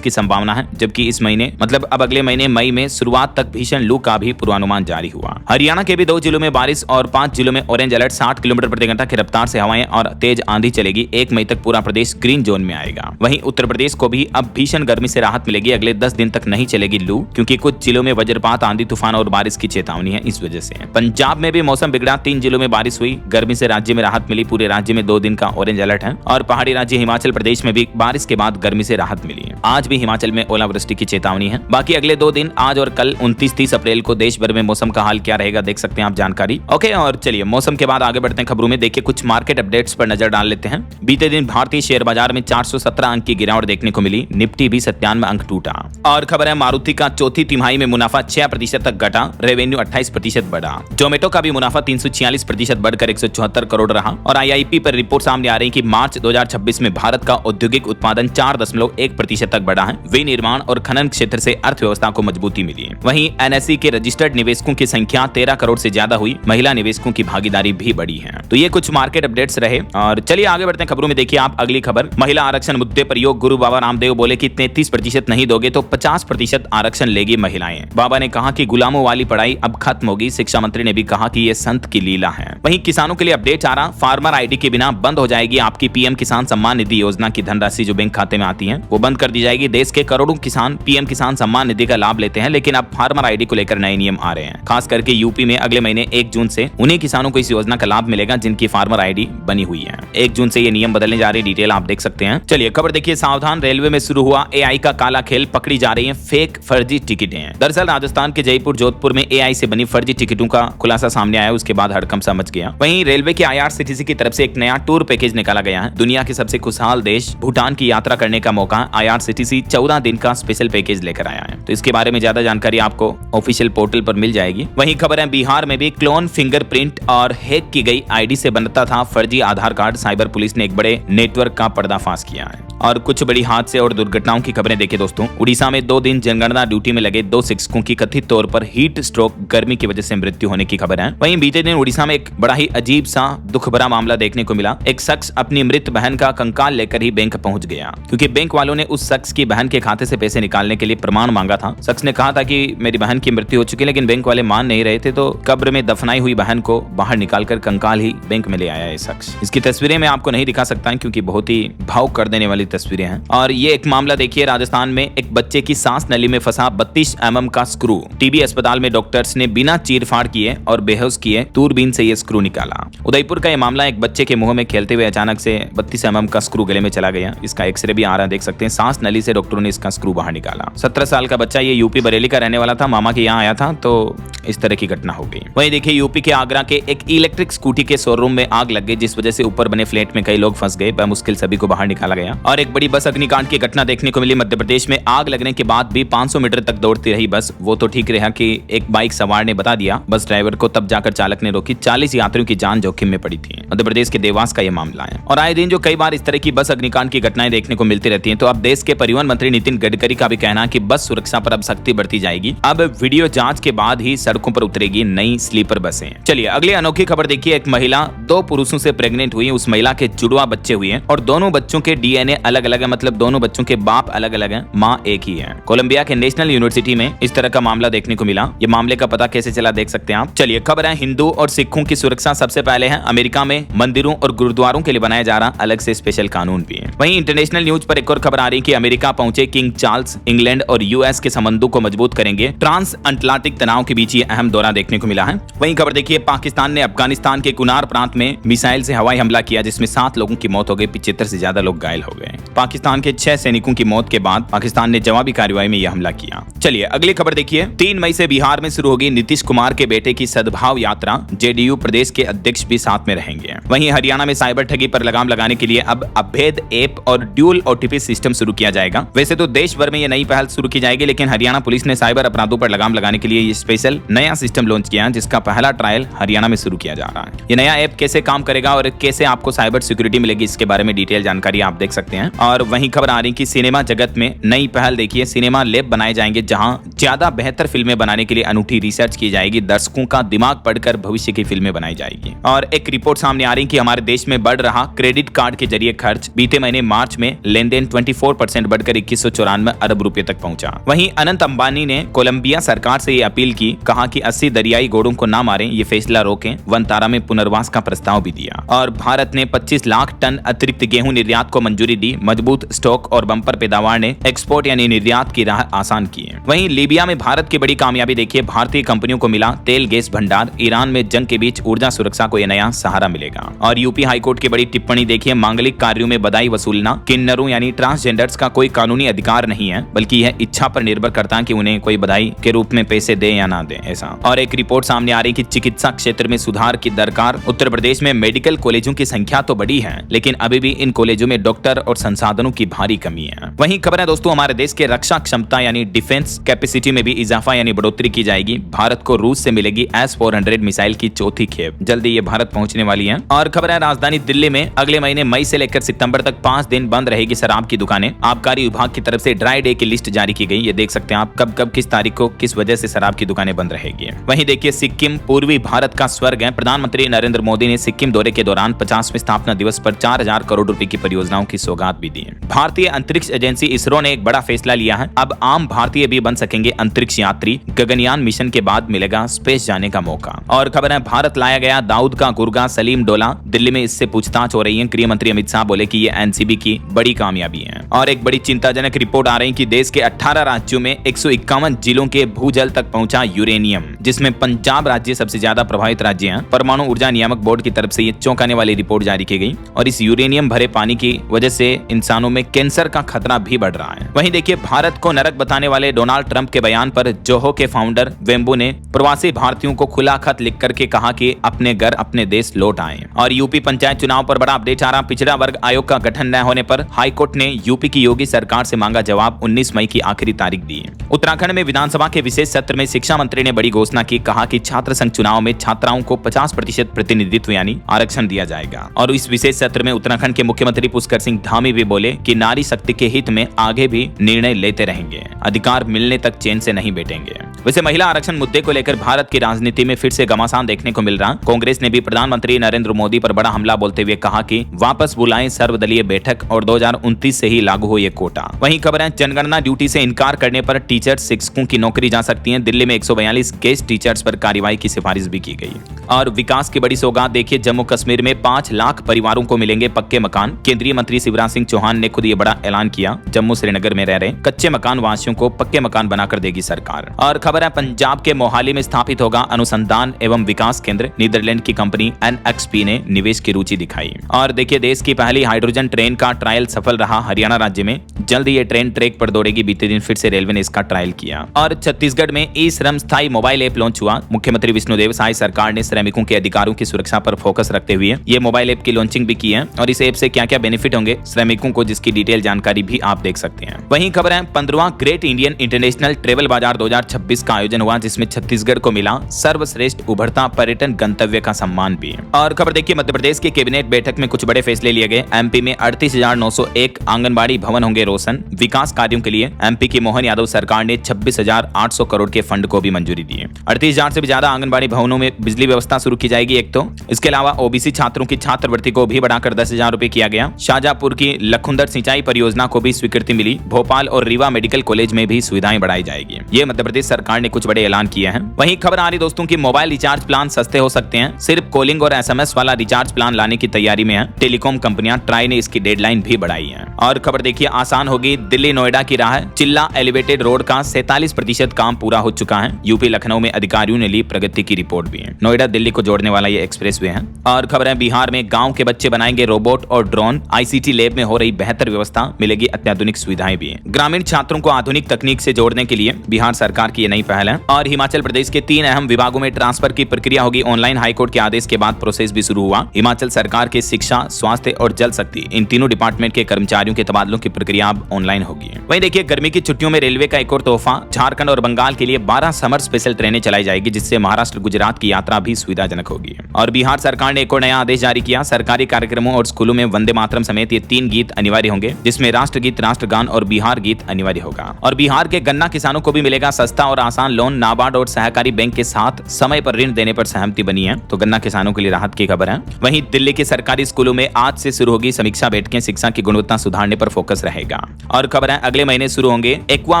की संभावना है, जबकि इस महीने मतलब अब अगले महीने मई में शुरुआत तक भीषण लू का भी पूर्वानुमान जारी हुआ। हरियाणा के भी 2 जिलों में बारिश और 5 जिलों में ऑरेंज अलर्ट। 60 किलोमीटर प्रति घंटा की रफ्तार से हवाएं और तेज आंधी चलेगी। 1 मई तक पूरा प्रदेश ग्रीन जोन में आएगा। वहीं उत्तर प्रदेश को भी अब भीषण गर्मी से राहत मिलेगी। अगले 10 दिन तक नहीं चलेगी लू, क्योंकि कुछ जिलों में वज्रपात, आंधी तूफान और बारिश की चेतावनी है। इस वजह से पंजाब में भी मौसम बिगड़ा। 3 जिलों में बारिश हुई, गर्मी से राज्य में राहत मिली। पूरे राज्य में 2 दिन का ऑरेंज अलर्ट है और पहाड़ी राज्य हिमाचल प्रदेश में भी बारिश के बाद गर्मी से राहत मिली है। आज भी हिमाचल में ओलावृष्टि की चेतावनी है। बाकी अगले 2 दिन, आज और कल 29-30 अप्रैल को देश भर में मौसम का हाल क्या रहेगा देख सकते हैं आप जानकारी। ओके, और चलिए मौसम के बाद आगे बढ़ते हैं खबरों में। देखिए कुछ मार्केट अपडेट्स पर नजर डाल लेते हैं। बीते दिन भारतीय शेयर बाजार में 417 अंक की गिरावट देखने को मिली। निफ्टी भी 97 अंक टूटा। और खबर है मारुति का चौथी तिमाही में मुनाफा 6% तक घटा, रेवेन्यू 28% बढ़ा। जोमेटो का भी मुनाफा 346% बढ़कर 174 करोड़ रहा। और आईआईपी पर रिपोर्ट सामने आ रही कि मार्च 2026 में भारत का औद्योगिक उत्पादन 4.1% तक बढ़ा है। विनिर्माण और खनन क्षेत्र से अर्थव्यवस्था को मजबूती मिली है। वहीं एनएसई के रजिस्टर्ड निवेशकों की संख्या 13 करोड़ से ज्यादा हुई। महिला निवेशकों की भागीदारी भी बढ़ी है। तो ये कुछ मार्केट अपडेट्स रहे और चलिए आगे बढ़ते हैं खबरों में। देखिए आप अगली खबर, महिला आरक्षण मुद्दे पर योग गुरु बाबा रामदेव बोले कि 33% नहीं दोगे तो 50% आरक्षण लेगी महिलाएं। बाबा ने कहा कि गुलामों वाली पढ़ाई अब खत्म होगी। शिक्षा मंत्री ने भी कहा कि ये संत की लीला है। वहीं किसानों के लिए अपडेट आ रहा, फार्मर आईडी के बिना बंद हो जाएगी आपकी पीएम किसान सम्मान निधि योजना की धनराशि जो बैंक खाते में आती है वो बंद कर दी जाएगी। देश के करोड़ों किसान पीएम किसान सम्मान निधि का लाभ लेते हैं, लेकिन अब फार्मर आईडी को लेकर नए नियम आ रहे हैं। खास करके यूपी में अगले महीने 1 जून से उन्हीं किसानों को इस योजना का लाभ मिलेगा जिनकी फार्मर आईडी बनी हुई है। 1 जून से ये नियम बदलने जा रहे, डिटेल आप देख सकते हैं। चलिए खबर देखिए, सावधान, रेलवे में शुरू हुआ एआई का काला खेल, पकड़ी जा रही है फेक फर्जी टिकटें। दरअसल राजस्थान के जयपुर जोधपुर में एआई से बनी फर्जी टिकटों का खुलासा सामने आया, उसके बाद हड़कंप समझ गया। वहीं रेलवे के आईआरसीटीसी की तरफ से एक नया टूर पैकेज निकाला गया है। दुनिया के सबसे खुशहाल देश भूटान की यात्रा करने का मौका आईआरसीटीसी 14 दिन का स्पेशल पैकेज लेकर आया है। तो इसके बारे में ज्यादा जानकारी आपको ऑफिशियल पोर्टल पर मिल जाएगी। वहीं खबर है बिहार में भी क्लोन फिंगरप्रिंट और हैक की गई आईडी से बनता था फर्जी आधार कार्ड। साइबर पुलिस ने एक बड़े नेटवर्क का पर्दाफाश किया है। और कुछ बड़ी हादसे और दुर्घटनाओं की खबरें देखिए दोस्तों। उड़ीसा में 2 दिन जनगणना ड्यूटी में लगे 2 शिक्षकों की कथित तौर पर हीट स्ट्रोक गर्मी की वजह से मृत्यु होने की खबर है। वहीं बीते दिन उड़ीसा में एक बड़ा ही अजीब सा दुख भरा मामला देखने को मिला। एक शख्स अपनी मृत बहन का कंकाल लेकर ही बैंक पहुंच गया, क्योंकि बैंक वालों ने उस शख्स की बहन के खाते से पैसे निकालने के लिए प्रमाण मांगा था। शख्स ने कहा था कि मेरी बहन की मृत्यु हो चुकी है, लेकिन बैंक वाले मान नहीं रहे थे, तो कब्र में दफनाई हुई बहन को बाहर निकालकर कंकाल ही बैंक में ले आया ये शख्स। इसकी तस्वीरें मैं आपको नहीं दिखा सकता क्योंकि बहुत ही भावुक कर देने वाली तस्वीरें हैं। और ये एक मामला देखिए, राजस्थान में एक बच्चे की सांस नली में फंसा 32 mm का स्क्रू। टीबी अस्पताल में डॉक्टर्स ने बिना चीरफाड़ किए और बेहोश किए दूरबीन से ये स्क्रू निकाला। उदयपुर का ये मामला, एक बच्चे के मुंह में खेलते हुए अचानक से 32 mm का स्क्रू गले में चला गया। इसका एक्सरे भी आ रहा है, देख सकते हैं। सांस नली से डॉक्टरों ने इसका स्क्रू बाहर निकाला। 17 साल का बच्चा, ये यूपी बरेली का रहने वाला था, मामा के यहाँ आया था, तो इस तरह की घटना हो गई। वहीं देखिए यूपी के आगरा के एक इलेक्ट्रिक स्कूटी के शोरूम में आग लग गई, जिस वजह से ऊपर बने फ्लैट में कई लोग फंस गए। मुश्किल सभी को बाहर निकाला गया। और एक बड़ी बस अग्निकांड की घटना देखने को मिली मध्य प्रदेश में। आग लगने के बाद भी 500 मीटर तक दौड़ती रही बस। वो तो ठीक रहा कि एक बाइक सवार ने बता दिया बस ड्राइवर को, तब जाकर चालक ने रोकी। 40 यात्रियों की जान जोखिम में पड़ी थी। मध्य प्रदेश के देवास का यह मामला है। और आए दिन जो कई बार इस तरह की बस अग्निकांड की घटनाएं देखने को मिलती रहती हैं। तो अब देश के परिवहन मंत्री नितिन गडकरी का भी कहना कि बस सुरक्षा पर अब सख्ती बढ़ती जाएगी। अब वीडियो जांच के बाद ही सड़कों पर उतरेगी नई स्लीपर बसें। चलिए अगली अनोखी खबर देखिए। एक महिला 2 पुरुषों से प्रेग्नेंट हुई। उस महिला के जुड़वा बच्चे हुए हैं और दोनों बच्चों के डीएनए अलग अलग है, मतलब दोनों बच्चों के बाप अलग अलग हैं, मां एक ही है। कोलंबिया के नेशनल यूनिवर्सिटी में इस तरह का मामला देखने को मिला। ये मामले का पता कैसे चला देख सकते हैं आप। चलिए खबर है हिंदू और सिखों की सुरक्षा सबसे पहले है। अमेरिका में मंदिरों और गुरुद्वारों के लिए बनाया जा रहा अलग से स्पेशल कानून भी है। वहीं इंटरनेशनल न्यूज पर एक और खबर आ रही है कि अमेरिका पहुंचे किंग चार्ल्स इंग्लैंड और यूएस के संबंधों को मजबूत करेंगे। ट्रांस अटलांटिक तनाव के बीच ये अहम दौरा देखने को मिला है। वहीं खबर देखिए, पाकिस्तान ने अफगानिस्तान के कुनार प्रांत में मिसाइल से हवाई हमला किया, जिसमें 7 लोगों की मौत हो गई, 75 से ज्यादा लोग घायल हो गए। पाकिस्तान के 6 सैनिकों की मौत के बाद पाकिस्तान ने जवाबी कार्रवाई में यह हमला किया। चलिए अगली खबर देखिए, 3 मई से बिहार में शुरू होगी नीतीश कुमार के बेटे की सद्भाव यात्रा। जेडीयू प्रदेश के अध्यक्ष भी साथ में रहेंगे। वहीं हरियाणा में साइबर ठगी पर लगाम लगाने के लिए अब अभेद ऐप और ड्यूल ओटीपी सिस्टम शुरू किया जाएगा। वैसे तो देश भर में यह नई पहल शुरू की जाएगी, लेकिन हरियाणा पुलिस ने साइबर अपराधों पर लगाम लगाने के लिए ये स्पेशल नया सिस्टम लॉन्च किया, जिसका पहला ट्रायल हरियाणा में शुरू किया जा रहा है। ये नया ऐप कैसे काम करेगा और कैसे आपको साइबर सिक्योरिटी मिलेगी, इसके बारे में डिटेल जानकारी आप देख सकते हैं। और वहीं खबर आ रही कि सिनेमा जगत में नई पहल देखिए, सिनेमा लैब बनाए जाएंगे, जहां ज्यादा बेहतर फिल्में बनाने के लिए अनूठी रिसर्च की जाएगी। दर्शकों का दिमाग पढ़कर भविष्य की फिल्में बनाई जाएगी। और एक रिपोर्ट सामने आ रही कि हमारे देश में बढ़ रहा क्रेडिट कार्ड के जरिए खर्च। बीते महीने मार्च में लेन देन 24% बढ़कर 2194 अरब रुपए तक पहुंचा। वहीं अनंत अंबानी ने कोलंबिया सरकार से ये अपील की, कहा कि 80 दरियाई घोड़ों को ना मारें, ये फैसला रोकें। वनतारा में पुनर्वास का प्रस्ताव भी दिया। और भारत ने 25 लाख टन अतिरिक्त गेहूं निर्यात को मंजूरी दी। मजबूत स्टॉक और बम्पर पैदावार ने एक्सपोर्ट यानी निर्यात की राह आसान की है। वहीं लीबिया में भारत की बड़ी कामयाबी देखिए, भारतीय कंपनियों को मिला तेल गैस भंडार। ईरान में जंग के बीच ऊर्जा सुरक्षा को यह नया सहारा मिलेगा। और यूपी हाईकोर्ट की बड़ी टिप्पणी देखिए, मांगलिक कार्यों में बधाई वसूलना किन्नरों यानी ट्रांसजेंडर्स का कोई कानूनी अधिकार नहीं है, बल्कि यह इच्छा पर निर्भर करता है कि उन्हें कोई बधाई के रूप में पैसे दे या ना दे, ऐसा। और एक रिपोर्ट सामने आ रही कि चिकित्सा क्षेत्र में सुधार की दरकार। उत्तर प्रदेश में मेडिकल कॉलेजों की संख्या तो बढ़ी है, लेकिन अभी भी इन कॉलेजों में डॉक्टर और संसाधनों की भारी कमी है। वहीं खबर है दोस्तों, हमारे देश के रक्षा क्षमता यानी डिफेंस कैपेसिटी में भी इजाफा यानी बढ़ोतरी की जाएगी। भारत को रूस से मिलेगी S-400 मिसाइल की चौथी खेप। जल्दी ये भारत पहुंचने वाली है। और खबर है, राजधानी दिल्ली में अगले महीने मई से लेकर सितंबर तक 5 दिन बंद रहेगी शराब की दुकानें। आबकारी विभाग की तरफ से ड्राई डे की लिस्ट जारी की गई। ये देख सकते हैं आप कब कब किस तारीख को किस वजह से शराब की दुकानें बंद रहेगी। वहीं देखिए, सिक्किम पूर्वी भारत का स्वर्ग है। प्रधानमंत्री नरेंद्र मोदी ने सिक्किम दौरे के दौरान 50वें स्थापना दिवस पर 4000 करोड़ रुपए की परियोजनाओं की सौगात भी दी। भारतीय अंतरिक्ष एजेंसी इसरो ने एक बड़ा फैसला लिया है। अब आम भारतीय भी बन सकेंगे अंतरिक्ष यात्री। गगनयान मिशन के बाद मिलेगा स्पेस जाने का मौका। और खबर है, भारत लाया गया दाऊद का गुर्गा सलीम डोला। दिल्ली में इससे पूछताछ हो रही है। गृह मंत्री अमित शाह बोले कि ये एनसीबी की बड़ी कामयाबी है। और एक बड़ी चिंताजनक रिपोर्ट आ रही कि देश के 18 राज्यों में 151 जिलों के भूजल तक पहुंचा यूरेनियम, जिसमें पंजाब राज्य सबसे ज्यादा प्रभावित राज्य है। परमाणु ऊर्जा नियामक बोर्ड की तरफ से ये चौंकाने वाली रिपोर्ट जारी की गई। और इस यूरेनियम भरे पानी की वजह से इंसानों में कैंसर का खतरा भी बढ़ रहा है। वहीं देखिए, भारत को नरक बताने वाले डोनाल्ड ट्रंप के बयान पर जोहो के फाउंडर वेम्बू ने प्रवासी भारतीयों को खुला खत लिख करके कहा कि अपने घर अपने देश लौट आए। और यूपी पंचायत चुनाव पर बड़ा अपडेट आ रहा। पिछड़ा वर्ग आयोग का गठन न होने पर हाईकोर्ट ने यूपी की योगी सरकार से मांगा जवाब। 19 मई की आखिरी तारीख दी। उत्तराखंड में विधानसभा के विशेष सत्र में शिक्षा मंत्री ने बड़ी घोषणा की। कहा कि छात्र संघ चुनाव में छात्राओं को 50% प्रतिनिधित्व यानी आरक्षण दिया जाएगा। और इस विशेष सत्र में उत्तराखंड के मुख्यमंत्री पुष्कर सिंह धामी भी बोले कि नारी शक्ति के हित में आगे भी निर्णय लेते रहेंगे, अधिकार मिलने तक चैन से नहीं बैठेंगे। वैसे महिला आरक्षण मुद्दे को लेकर भारत की राजनीति में फिर से घमासान देखने को मिल रहा। कांग्रेस ने भी प्रधानमंत्री नरेंद्र मोदी पर बड़ा हमला बोलते हुए कहा कि वापस बुलाएं सर्वदलीय बैठक और 2029 से ही लागू हो ये कोटा। वहीं खबर है, जनगणना ड्यूटी से इनकार करने पर टीचर शिक्षकों की नौकरी जा सकती है। दिल्ली में 142 गेस्ट टीचर्स पर कार्रवाई की सिफारिश भी की गई। और विकास की बड़ी सौगात देखिए, जम्मू कश्मीर में 5 लाख परिवारों को मिलेंगे पक्के मकान। केंद्रीय मंत्री शिवराज सिंह चौहान ने खुद ये बड़ा ऐलान किया। जम्मू श्रीनगर में रह रहे कच्चे मकान वासियों को पक्के मकान बनाकर देगी सरकार। और खबर है, पंजाब के मोहाली में स्थापित होगा अनुसंधान एवं विकास केंद्र। नीदरलैंड की कंपनी NXP ने निवेश की रुचि दिखाई। और देखिए, देश की पहली हाइड्रोजन ट्रेन का ट्रायल सफल रहा हरियाणा राज्य में। जल्द ये ट्रेन ट्रैक पर दौड़ेगी। बीते दिन फिर से रेलवे ने इसका ट्रायल किया। और छत्तीसगढ़ में ई श्रम स्थायी मोबाइल ऐप लॉन्च हुआ। मुख्यमंत्री विष्णुदेव साय सरकार ने श्रमिकों के अधिकारों की सुरक्षा पर फोकस रखते हुए ये मोबाइल ऐप की लॉन्चिंग भी की है। और इस ऐप से क्या क्या बेनिफिट होंगे श्रमिकों को, जिसकी डिटेल जानकारी भी आप देख सकते हैं। वहीं खबर है, 15वां ग्रेट इंडियन इंटरनेशनल ट्रेवल बाजार 2026 का आयोजन हुआ, जिसमें छत्तीसगढ़ को मिला सर्वश्रेष्ठ उभरता पर्यटन गंतव्य का सम्मान भी। और खबर देखिए, मध्य प्रदेश की कैबिनेट बैठक में कुछ बड़े फैसले लिए गए। एमपी में 38,901 आंगनबाड़ी भवन होंगे रोशन। विकास कार्यों के लिए एमपी की मोहन यादव सरकार ने 26,800 करोड़ के फंड को भी मंजूरी दी है। 38,000 से भी ज्यादा आंगनबाड़ी भवनों में बिजली व्यवस्था शुरू की जाएगी। एक तो इसके अलावा ओबीसी छात्रों की छात्रवृत्ति को भी बढ़ाकर 10,000 रुपए किया गया। शाहजहांपुर की लखुंदर सिंचाई परियोजना को भी स्वीकृति मिली। भोपाल और रीवा मेडिकल कॉलेज में भी सुविधाएं बढ़ाई जाएगी। ये मध्य प्रदेश सरकार ने कुछ बड़े ऐलान किए हैं। वहीं खबर आ रही दोस्तों की मोबाइल रिचार्ज प्लान सस्ते हो सकते हैं। सिर्फ कॉलिंग और SMS वाला रिचार्ज प्लान लाने की तैयारी में है। टेलीकॉम कंपनियां ट्राई ने इसकी डेडलाइन भी बढ़ाई है। और खबर देखिए, आसान होगी दिल्ली नोएडा की राह। चिल्ला एलिवेटेड रोड का 47% काम पूरा हो चुका है। यूपी लखनऊ में अधिकारियों ने ली प्रगति की रिपोर्ट भी है। नोएडा दिल्ली को जोड़ने वाला ये एक्सप्रेसवे है। और खबर है बिहार में गांव के बच्चे बनाएंगे रोबोट और ड्रोन। आईसीटी लैब में हो रही बेहतर व्यवस्था, मिलेगी अत्याधुनिक सुविधाएं भी है। ग्रामीण छात्रों को आधुनिक तकनीक से जोड़ने के लिए बिहार सरकार की ये नई पहल है। और हिमाचल प्रदेश के 3 अहम विभागों में ट्रांसफर की प्रक्रिया होगी ऑनलाइन। हाईकोर्ट के आदेश के बाद प्रोसेस भी शुरू हुआ। हिमाचल सरकार के शिक्षा, स्वास्थ्य और जल शक्ति, इन तीनों डिपार्टमेंट के कर्मचारियों के तबादलों की प्रक्रिया अब ऑनलाइन होगी। वहीं देखिए गर्मी की छुट्टियों में रेलवे का एक और तोहफा। झारखंड और बंगाल के लिए 12 समर स्पेशल ट्रेनें चलाई जाएगी, जिससे महाराष्ट्र गुजरात की यात्रा भी सुविधाजनक होगी। और बिहार सरकार ने एक और नया आदेश जारी किया। सरकारी कार्यक्रमों और स्कूलों में वंदे मातरम समेत ये 3 गीत अनिवार्य होंगे, जिसमें राष्ट्रगीत, राष्ट्रगान और बिहार गीत अनिवार्य होगा। और बिहार के गन्ना किसानों को भी मिलेगा सस्ता और आसान लोन। नाबार्ड और सहकारी बैंक के साथ समय पर ऋण देने पर सहमति बनी है, तो गन्ना किसानों के लिए राहत की खबर है। वहीं दिल्ली के सरकारी स्कूलों में आज से शुरू होगी समीक्षा बैठकें। शिक्षा की गुणवत्ता सुधारने पर फोकस रहेगा। और खबर है अगले महीने शुरू होंगे एक्वा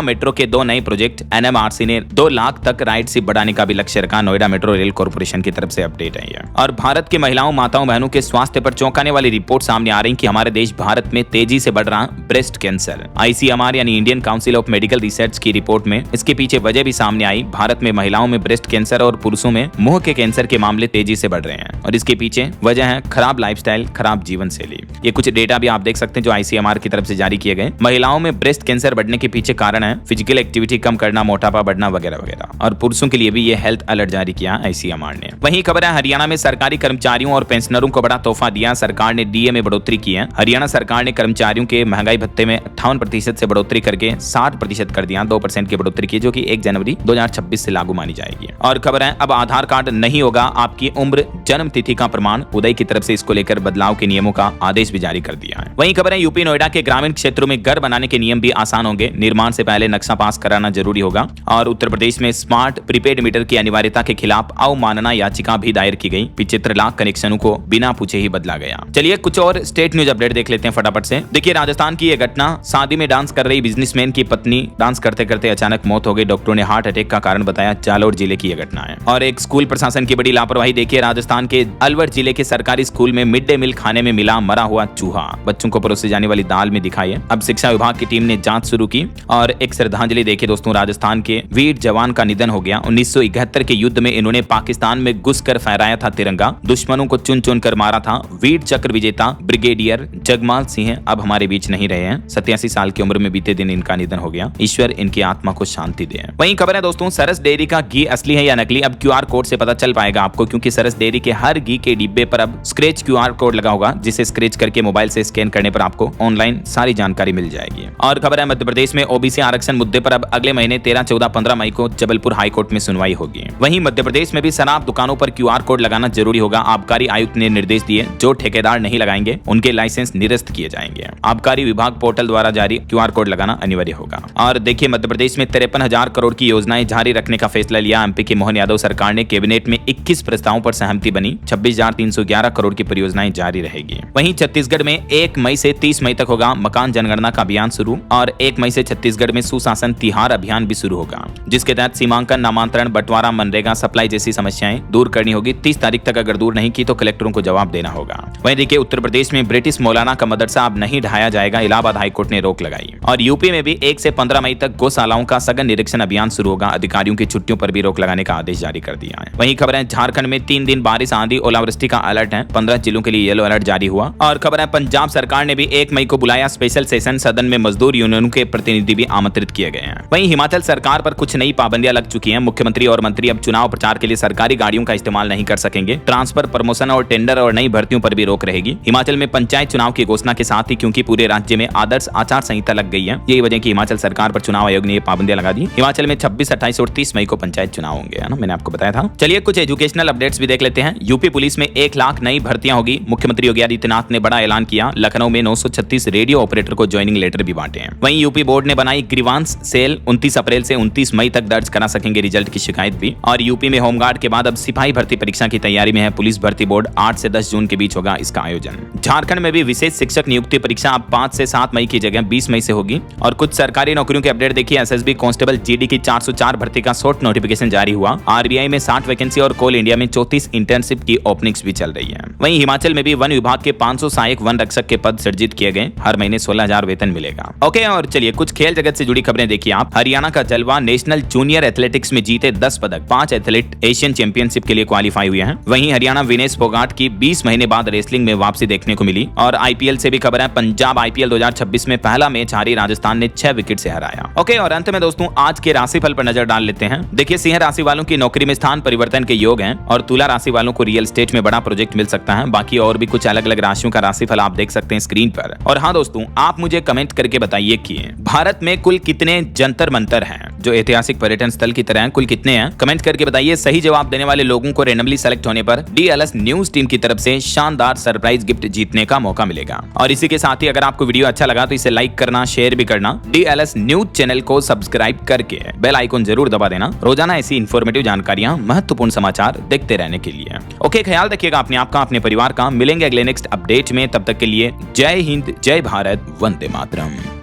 मेट्रो के 2 नए प्रोजेक्ट। एनएमआरसी ने 2 लाख तक राइडशिप बढ़ाने का भी लक्ष्य रखा। नोएडा मेट्रो रेल कॉर्पोरेशन की तरफ से अपडेट है। और भारत के महिलाओं, माताओं, बहनों के स्वास्थ्य पर चौंकाने वाली रिपोर्ट सामने आ रही कि हमारे देश भारत में तेजी से बढ़ रहा ब्रेस्ट कैंसर। आईसीएमआर यानी Indian council of medical research की रिपोर्ट में इसके पीछे वजह भी सामने आई। भारत में महिलाओं में ब्रेस्ट कैंसर और पुरुषों में मुंह के कैंसर के मामले तेजी से बढ़ रहे हैं। और इसके पीछे वजह है खराब लाइफस्टाइल, खराब जीवन शैली। ये कुछ डेटा भी आप देख सकते हैं जो आईसीएमआर की तरफ से जारी किए गए। महिलाओं में ब्रेस्ट कैंसर बढ़ने के पीछे कारण है फिजिकल एक्टिविटी कम करना, मोटापा बढ़ना वगैरह वगैरह। और पुरुषों के लिए भी ये हेल्थ अलर्ट जारी किया आईसीएमआर ने। वहीं खबर है हरियाणा में सरकारी कर्मचारियों और पेंशनरों को बड़ा तोहफा दिया। सरकार ने डीए में बढ़ोतरी की है। हरियाणा सरकार ने कर्मचारियों के महंगाई भत्ते में 58% से बढ़ोतरी करके 60% कर दिया। 2% की बढ़ोतरी की, जो कि 1 जनवरी 2026 से लागू मानी जाएगी। और खबर है अब आधार कार्ड नहीं होगा आपकी उम्र, जन्म तिथि का प्रमाण। उदय की तरफ से इसको लेकर बदलाव के नियमों का आदेश भी जारी कर दिया है। वहीं खबर है यूपी नोएडा के ग्रामीण क्षेत्रों में घर बनाने के नियम भी आसान होंगे। निर्माण से पहले नक्शा पास कराना जरूरी होगा। और उत्तर प्रदेश में स्मार्ट प्रीपेड मीटर की अनिवार्यता के खिलाफ अवमानना याचिका भी दायर की गई। 75 लाख कनेक्शनों को बिना पूछे ही बदला गया। चलिए कुछ और स्टेट न्यूज अपडेट देख लेते हैं फटाफट से। देखिए राजस्थान की यह घटना, शादी में डांस कर रही बिजनेसमैन की पत्नी डांस करते करते अचानक मौत हो गई। डॉक्टरों ने हार्ट अटैक का कारण बताया। जालौर जिले की यह घटना है। और एक स्कूल प्रशासन की बड़ी लापरवाही। देखिए राजस्थान के अलवर जिले के सरकारी स्कूल में मिड डे मील खाने में मिला मरा हुआ चूहा। बच्चों को परोसी जाने वाली दाल में दिखाई है। अब शिक्षा विभाग की टीम ने जांच शुरू की। और एक श्रद्धांजलि देखिए दोस्तों, राजस्थान के वीर जवान का निधन हो गया। 1971 के युद्ध में इन्होंने पाकिस्तान में घुसकर फहराया था तिरंगा, दुश्मनों को चुन चुन कर मारा था। वीर चक्र विजेता ब्रिगेडियर जगमाल सिंह अब हमारे बीच नहीं रहे हैं। 87 साल की उम्र में बीते दिन इनका निधन हो गया। ईश्वर इनकी आत्मा को शांति दे। वहीं खबर है दोस्तों, सरस डेयरी का घी असली है या नकली, अब क्यूआर कोड से पता चल पाएगा आपको, क्योंकि सरस डेयरी के हर घी के डिब्बे पर अब स्क्रैच क्यूआर कोड लगा होगा, जिसे स्क्रैच करके मोबाइल से स्कैन करने पर आपको ऑनलाइन सारी जानकारी मिल जाएगी। और खबर है मध्य प्रदेश में ओबीसी आरक्षण मुद्दे पर अब अगले महीने 13, 14, 15 मई को जबलपुर हाईकोर्ट में सुनवाई होगी। वहीं मध्य प्रदेश में भी शराब दुकानों पर क्यूआर कोड लगाना जरूरी होगा। आबकारी आयुक्त ने निर्देश दिए, जो ठेकेदार नहीं लगाएंगे उनके लाइसेंस निरस्त किए जाएंगे। आबकारी विभाग पोर्टल द्वारा जारी क्यूआर कोड लगाना अनिवार्य होगा। और देखिए मध्य प्रदेश में 53,000 करोड़ की योजनाएं जारी रखने का फैसला लिया। एमपी के मोहन यादव सरकार ने कैबिनेट में 21 प्रस्तावों पर सहमति बनी। 26,311 करोड़ की परियोजनाएं जारी रहेगी। वहीं छत्तीसगढ़ में 1 मई से 30 मई तक होगा मकान जनगणना का अभियान शुरू। और 1 मई से छत्तीसगढ़ में सुशासन तिहार अभियान भी शुरू होगा, जिसके तहत सीमांकन, नामांतरण, बंटवारा, मनरेगा, सप्लाई जैसी समस्याएं दूर करनी होगी। 30 तारीख तक अगर दूर नहीं की तो कलेक्टरों को जवाब देना होगा। वहीं देखिए उत्तर प्रदेश में ब्रिटिश मौलाना का मदरसा अब नहीं ढहाया जाएगा। इलाहाबाद हाईकोर्ट ने रोक लगाई। और यूपी में भी 1 से 15 मई तक गौशालाओं का सघन निरीक्षण अभियान शुरू होगा। अधिकारियों की छुट्टियों पर भी रोक लगाने का आदेश जारी कर दिया है। वहीं खबर है झारखंड में 3 दिन बारिश, आंधी, ओलावृष्टि का अलर्ट है। 15 जिलों के लिए येलो अलर्ट जारी हुआ। और खबर है पंजाब सरकार ने भी 1 मई को बुलाया स्पेशल सेशन। सदन में मजदूर यूनियनों के प्रतिनिधि भी आमंत्रित किए गए हैं। वहीं हिमाचल सरकार पर कुछ नई पाबंदियां लग चुकी हैं। मुख्यमंत्री और मंत्री अब चुनाव प्रचार के लिए सरकारी गाड़ियों का इस्तेमाल नहीं कर सकेंगे। ट्रांसफर, प्रमोशन और टेंडर और नई भर्तियों पर भी रोक रहेगी। हिमाचल में पंचायत चुनाव की घोषणा के साथ ही, क्योंकि पूरे राज्य में आदर्श आचार संहिता लग गई है, यही वजह की हिमाचल सरकार पर चुनाव आयोग ने ये पाबंदियां लगा दी। हिमाचल में 26, 28 और 30 मई को पंचायत चुनाव होंगे, है ना, मैंने आपको बताया था। चलिए कुछ एजुकेशनल अपडेट्स भी देख लेते हैं। यूपी पुलिस में 1 लाख नई भर्तियां होगी। मुख्यमंत्री योगी आदित्यनाथ ने बड़ा ऐलान किया। लखनऊ में 936 रेडियो ऑपरेटर को ज्वाइनिंग लेटर भी बांटे हैं। वहीं यूपी बोर्ड ने बनाई ग्रीवांस सेल। 29 अप्रैल से 29 मई तक दर्ज करा सकेंगे रिजल्ट की शिकायत भी। और यूपी में होमगार्ड के बाद अब सिपाही भर्ती परीक्षा की तैयारी में है। पुलिस भर्ती बोर्ड 8 से 10 जून के बीच होगा इसका आयोजन। झारखंड में भी विशेष शिक्षक नियुक्ति परीक्षा अब 5 से 7 मई की जगह 20 मई से होगी। और कुछ सरकारी नौकरियों के अपडेट देखिए। एसएसबी कांस्टेबल जीडी की 404 भर्ती का शॉर्ट नोटिफिकेशन जारी हुआ। आरबीआई में 60 वैकेंसी और कोल इंडिया में 34 इंटर्नशिप की ओपनिंग्स भी चल रही है। वहीं हिमाचल में भी वन विभाग के 500 सहायक वन रक्षक के पद सृजित किए गए। हर महीने 16 16,000 वेतन मिलेगा। ओके, और चलिए कुछ खेल जगत से जुड़ी खबरें देखिए आप। हरियाणा का जलवा नेशनल जूनियर एथलेटिक्स में जीते 10 पदक, 5 एथलीट एशियन चैंपियनशिप के लिए क्वालिफाई हुए हैं। वहीं हरियाणा विनेश फोगाट की 20 महीने बाद रेसलिंग में वापसी देखने को मिली। और आईपीएल से भी खबर है, पंजाब आईपीएल 2026 में पहला मैच हारी राजस्थान ने 6 विकेट से हराया। ओके, और अंत में दोस्तों आज के राशिफल पर नजर डाल लेते हैं। देखिए सिंह राशि वालों की नौकरी में स्थान परिवर्तन के योग हैं और तुला राशि वालों को रियल एस्टेट में बड़ा प्रोजेक्ट मिल सकता है। बाकी और भी कुछ अलग अलग राशियों का राशिफल आप देख सकते हैं स्क्रीन पर। और हाँ दोस्तों, आप मुझे कमेंट करके बताइए कि भारत में कुल कितने जंतर मंतर हैं जो ऐतिहासिक पर्यटन स्थल की तरह हैं, कुल कितने हैं? कमेंट करके बताइए। सही जवाब देने वाले लोगों को रैंडमली सेलेक्ट होने पर डीएलएस न्यूज टीम की तरफ से शानदार सरप्राइज गिफ्ट जीतने का मौका मिलेगा। और इसी के साथ ही अगर आपको वीडियो अच्छा लगा तो इसे लाइक करना, शेयर भी करना, डीएलएस न्यूज चैनल को सब्सक्राइब करके बेल आइकन जरूर दबा देना रोजाना ऐसी इंफॉर्मेटिव जानकारियां, महत्वपूर्ण समाचार देखते रहने के लिए। ओके, ख्याल रखिएगा अपने आप का, अपने परिवार का। मिलेंगे अगले नेक्स्ट अपडेट में, तब तक के लिए जय हिंद, जय भारत, वंदे मातरम।